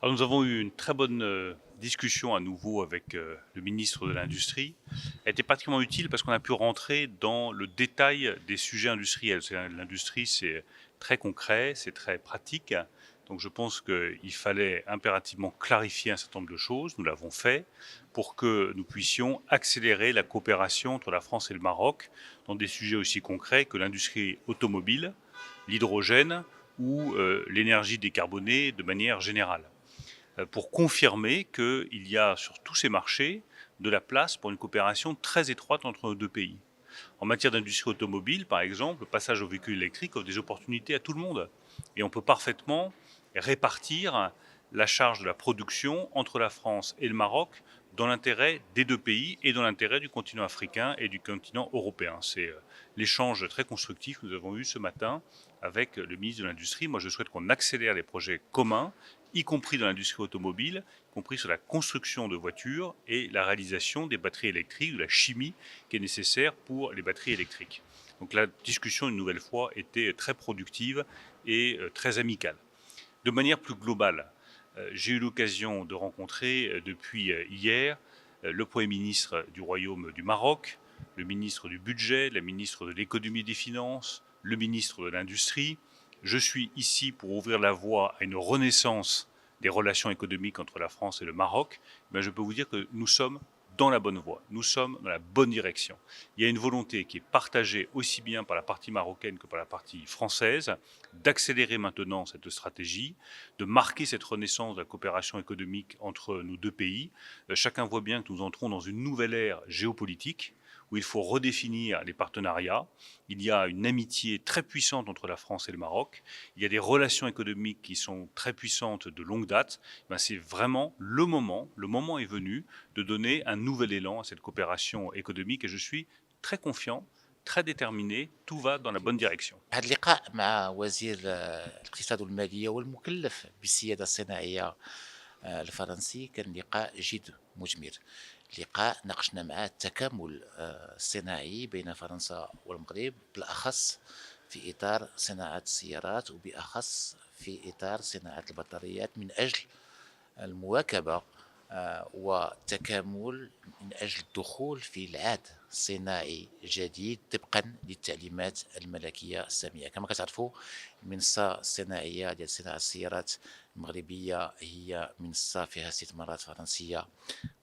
Alors nous avons eu une très bonne discussion à nouveau avec le ministre de l'Industrie. Elle était particulièrement utile parce qu'on a pu rentrer dans le détail des sujets industriels. L'industrie, c'est très concret, c'est très pratique. Donc je pense qu'il fallait impérativement clarifier un certain nombre de choses. Nous l'avons fait pour que nous puissions accélérer la coopération entre la France et le Maroc dans des sujets aussi concrets que l'industrie automobile, l'hydrogène ou l'énergie décarbonée de manière générale, pour confirmer qu'il y a sur tous ces marchés de la place pour une coopération très étroite entre nos deux pays. En matière d'industrie automobile, par exemple, le passage au véhicule électrique offre des opportunités à tout le monde. Et on peut parfaitement répartir la charge de la production entre la France et le Maroc dans l'intérêt des deux pays et dans l'intérêt du continent africain et du continent européen. C'est l'échange très constructif que nous avons eu ce matin avec le ministre de l'Industrie. Moi, je souhaite qu'on accélère les projets communs, y compris dans l'industrie automobile, y compris sur la construction de voitures et la réalisation des batteries électriques, de la chimie qui est nécessaire pour les batteries électriques. Donc la discussion, une nouvelle fois, était très productive et très amicale. De manière plus globale, j'ai eu l'occasion de rencontrer depuis hier le Premier ministre du Royaume du Maroc, le ministre du Budget, la ministre de l'Économie et des Finances, le ministre de l'Industrie. Je suis ici pour ouvrir la voie à une renaissance des relations économiques entre la France et le Maroc. Mais je peux vous dire que nous sommes dans la bonne voie, nous sommes dans la bonne direction. Il y a une volonté qui est partagée aussi bien par la partie marocaine que par la partie française d'accélérer maintenant cette stratégie, de marquer cette renaissance de la coopération économique entre nos deux pays. Chacun voit bien que nous entrons dans une nouvelle ère géopolitique où il faut redéfinir les partenariats. Il y a une amitié très puissante entre la France et le Maroc. Il y a des relations économiques qui sont très puissantes de longue date. C'est vraiment le moment est venu de donner un nouvel élan à cette coopération économique et je suis très confiant, très déterminé, tout va dans la bonne direction. هذا اللقاء مع وزير الاقتصاد والمالية والمكلف بالسيادة الصناعية الفرنسي كان لقاء جد مثمر. لقاء ناقشنا معاه التكامل الصناعي بين فرنسا والمغرب، بالأخص في إطار صناعة السيارات وبأخص في إطار صناعة البطاريات من أجل المواكبة والتكامل من أجل الدخول في العهد صناعي جديد طبقا للتعليمات الملكية السامية. كما كتعرفوا المنصة الصناعية ديال صناعة السيارات المغربية هي منصة فيها استثمارات فرنسية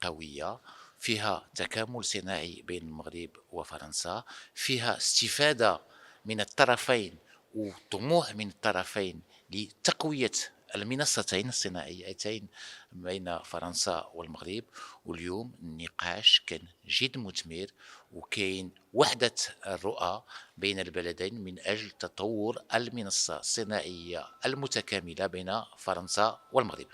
قوية، فيها تكامل صناعي بين المغرب وفرنسا، فيها استفادة من الطرفين وطموح من الطرفين لتقوية المنصتين الصناعيتين بين فرنسا والمغرب. واليوم النقاش كان جد مثمر وكاين وحدة الرؤى بين البلدين من أجل تطور المنصة الصناعية المتكاملة بين فرنسا والمغرب.